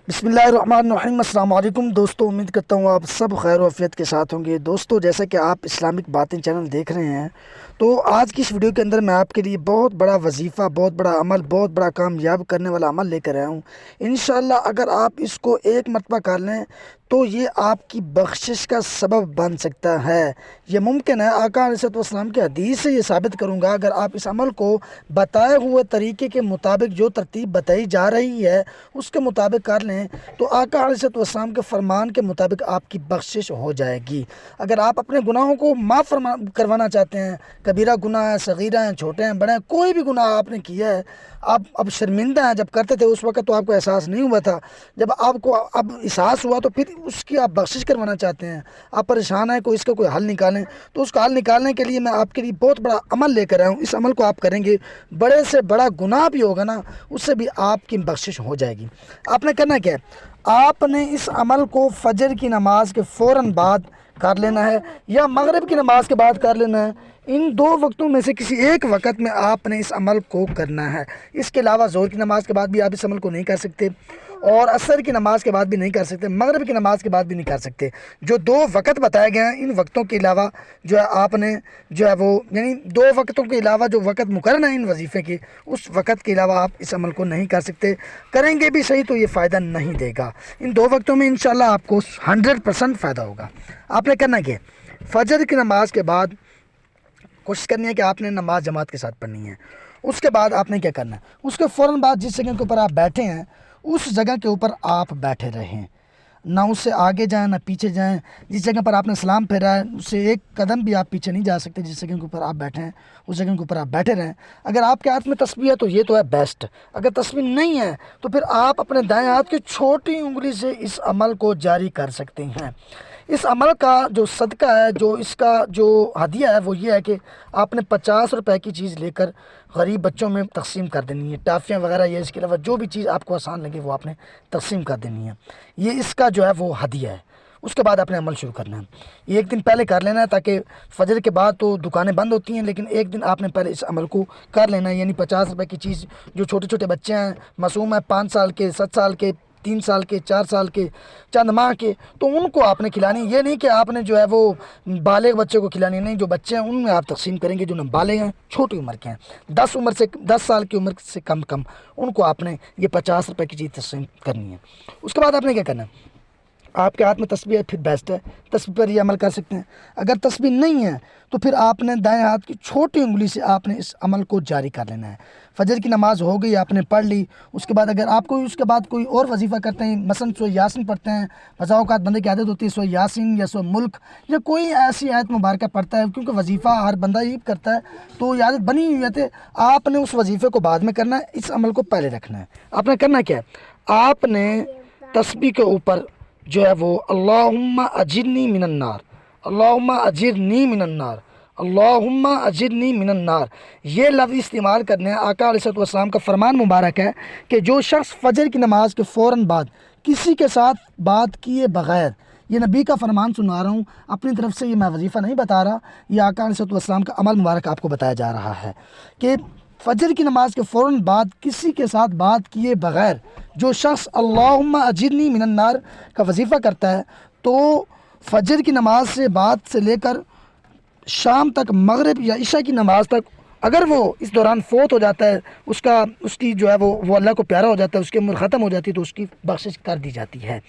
बिस्मिल्लाहिर्रहमानिर्रहीम। अस्सलाम वालेकुम दोस्तों, उम्मीद करता हूँ आप सब खैर वफ़ियत के साथ होंगे। दोस्तों, जैसा कि आप इस्लामिक बातें चैनल देख रहे हैं, तो आज की इस वीडियो के अंदर मैं आपके लिए बहुत बड़ा वजीफ़ा, बहुत बड़ा अमल, बहुत बड़ा कामयाब करने वाला अमल लेकर आया हूँ। इंशाअल्लाह अगर आप इसको एक मरतबा कर लें तो ये आपकी बख्शिश का सबब बन सकता है। ये मुमकिन है। आका अलैहिस्सलाम की हदीस से ये साबित करूँगा, अगर आप इस अमल को बताए हुए तरीके के मुताबिक, जो तरतीब बताई जा रही है उसके मुताबिक कर लें, तो आका अलैहिस्सलाम के फरमान के मुताबिक आपकी बख्शिश हो जाएगी। अगर आप अपने गुनाहों को माफ़ करवाना चाहते हैं, कबीरा गुनाह है, सगीरा हैं, छोटे हैं, बड़े हैं, कोई भी गुनाह आपने किया है, आप अब शर्मिंदा हैं। जब करते थे उस वक्त तो आपको एहसास नहीं हुआ था, जब आपको अब एहसास हुआ तो फिर उसकी आप बख्शिश करवाना चाहते हैं, आप परेशान हैं, कोई इसका कोई हल निकालें, तो उसका हल निकालने के लिए मैं आपके लिए बहुत बड़ा अमल लेकर आया हूँ। इस अमल को आप करेंगे, बड़े से बड़ा गुनाह भी होगा ना, उससे भी आपकी बख्शिश हो जाएगी। आपने करना क्या है, आपने इस अमल को फजर की नमाज के फ़ौरन बाद कर लेना है या मगरिब की नमाज के बाद कर लेना है। इन दो वक्तों में से किसी एक वक्त में आपने इस अमल को करना है। इसके अलावा ज़ोहर की नमाज के बाद भी आप इस अमल को नहीं कर सकते, और असर की नमाज के बाद भी नहीं कर सकते, मगरिब की नमाज के बाद भी नहीं कर सकते। जो दो वक्त बताए गए हैं, इन वक्तों के अलावा जो है आपने जो है वो, यानी दो वक्तों के अलावा जो वक्त मुकर्रर है इन वजीफ़े के, उस वक्त के अलावा आप इस अमल को नहीं कर सकते। करेंगे भी सही तो ये फ़ायदा नहीं देगा। इन दो वक्तों में इंशाल्लाह आपको 100% फ़ायदा होगा। आपने करना क्या, फजर की नमाज के बाद कोशिश करनी है कि आपने नमाज जमात के साथ पढ़नी है। उसके बाद आपने क्या करना है, उसके फ़ौरन बाद जिस जगह के ऊपर आप बैठे हैं उस जगह के ऊपर आप बैठे रहें, ना उससे आगे जाएं ना पीछे जाएं। जिस जगह पर आपने सलाम फेरा है उससे एक कदम भी आप पीछे नहीं जा सकते। जिस जगह के ऊपर आप बैठे हैं उस जगह के ऊपर आप बैठे रहें। अगर आपके हाथ में तस्बीह है तो ये तो है बेस्ट। अगर तस्बीह नहीं है तो फिर आप अपने दाएं हाथ की छोटी उंगली से इस अमल को जारी कर सकते हैं। इस अमल का जो सदका है, जो इसका जो हदिया है, वो ये है कि आपने 50 रुपए की चीज़ लेकर गरीब बच्चों में तकसीम कर देनी है। टाफ़ियाँ वगैरह, ये इसके अलावा जो भी चीज़ आपको आसान लगे वो आपने तकसीम कर देनी है। ये इसका जो है वो हदिया है। उसके बाद आपने अमल शुरू करना है। ये एक दिन पहले कर लेना है, ताकि फजर के बाद तो दुकानें बंद होती हैं, लेकिन एक दिन आपने पहले इस अमल को कर लेना है। यानी 50 रुपए की चीज़, जो छोटे छोटे बच्चे हैं, मासूम है, 5 साल के, 7 साल के, 3 साल के, 4 साल के, चंद माह के, तो उनको आपने खिलानी। ये नहीं कि आपने जो है वो बालिग बच्चे को खिलानी, नहीं, जो बच्चे हैं उनमें आप तकसीम करेंगे। जो नाबालिग हैं, छोटी उम्र के हैं, 10 साल की उम्र से कम उनको आपने ये 50 रुपए की चीज़ तकसीम करनी है। उसके बाद आपने क्या करना है, आपके हाथ में तस्बीह है फिर बेस्ट है, तस्बीह पर ये अमल कर सकते हैं। अगर तस्बीह नहीं है तो फिर आपने दाएं हाथ की छोटी उंगली से आपने इस अमल को जारी कर लेना है। फजर की नमाज हो गई, आपने पढ़ ली, उसके बाद अगर आप कोई उसके बाद कोई और वजीफ़ा करते हैं, मसलन सूरह यासीन पढ़ते हैं, बज़ा औक़ात बंदे की आदत होती है सूरह यासीन या सूरह मुल्क या कोई ऐसी आयत मुबारक पढ़ता है, क्योंकि वजीफ़ा हर बंदा ही करता है तो ये आदत बनी हुई है, तो आपने उस वजीफ़े को बाद में करना है, इस अमल को पहले रखना है। आपने करना क्या है, आपने तस्बीह के ऊपर जो है वो अल्लाहुम्मा अजिरनी मिनन्नार, अल्लाहुम्मा अजिरनी मिनन्नार, अल्लाहुम्मा अजिरनी मिनन्नार, ये लफ्ज़ इस्तेमाल करने हैं। आका अलैहिस्सलाम का फरमान मुबारक है कि जो शख्स फजर की नमाज के फ़ौरन बाद किसी के साथ बात किए बग़ैर, ये नबी का फरमान सुना रहा हूँ, अपनी तरफ से ये मैं वजीफ़ा नहीं बता रहा, ये आका अलैहिस्सलाम का अमल मुबारक आपको बताया जा रहा है कि फजर की नमाज के फ़ौरन बाद किसी के साथ बात किए बग़ैर जो शख्स अल्लाहुम्मा अजिरनी मिनन्नार का वजीफ़ा करता है, तो फजर की नमाज से बाद से लेकर शाम तक, मगरिब या इशा की नमाज तक, अगर वो इस दौरान फ़ौत हो जाता है, उसकी जो है वो अल्लाह को प्यारा हो जाता है, उसकी उम्र ख़त्म हो जाती है, तो उसकी बख्शिश कर दी जाती है।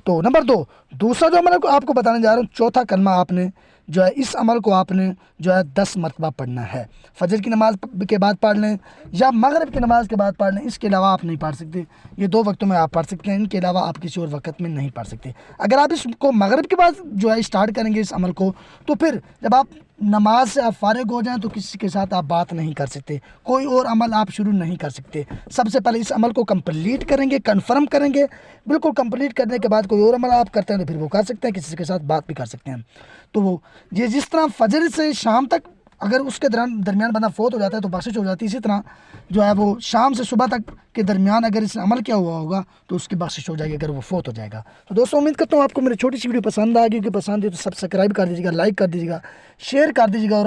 तो नंबर 2, दूसरा जो अमल आपको बताने जा रहा हूँ, चौथा कलमा आपने जो है इस अमल को आपने जो है 10 मरतबा पढ़ना है। फजर की नमाज के बाद पढ़ लें या मगरिब की नमाज के बाद पढ़ लें, इसके अलावा आप नहीं पढ़ सकते। ये 2 वक्तों में आप पढ़ सकते हैं, इनके अलावा आप किसी और वक्त में नहीं पढ़ सकते। अगर आप इसको मगरिब के बाद जो है स्टार्ट करेंगे इस अमल को, तो फिर जब आप नमाज से आप फारिग हो जाएं तो किसी के साथ आप बात नहीं कर सकते, कोई और अमल आप शुरू नहीं कर सकते। सबसे पहले इस अमल को कंप्लीट करेंगे, कन्फर्म करेंगे। बिल्कुल कंप्लीट करने के बाद कोई और अमल आप करते हैं तो फिर वो कर सकते हैं, किसी के साथ बात भी कर सकते हैं। तो वो ये जिस तरह फजर से शाम तक اگر اس کے درمیان بندہ فوت ہو جاتا ہے تو بخشش ہو جاتی ہے. اسی طرح جو ہے وہ شام سے صبح تک کے درمیان اگر اس نے عمل کیا ہوا ہوگا تو اس کی بخشش ہو جائے گی اگر وہ فوت ہو جائے گا. تو دوستوں امید کرتا ہوں آپ کو میری چھوٹی سی ویڈیو پسند آ گئی. کہ پسند ہے تو سبسکرائب کر دیجیے گا, لائک کر دیجیے گا, شیئر کر دیجیے گا, اور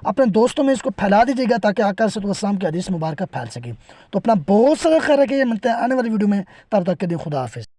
اپنے دوستوں میں اس کو پھیلا دیجیے گا تاکہ آقا صلی اللہ علیہ وسلم کی حدیث مبارکہ پھیل سکے. تو اپنا بہت سارا خیال رکھیے. ملتے ہیں آنے والی ویڈیو میں, تب تک کے لیے خدا حافظ.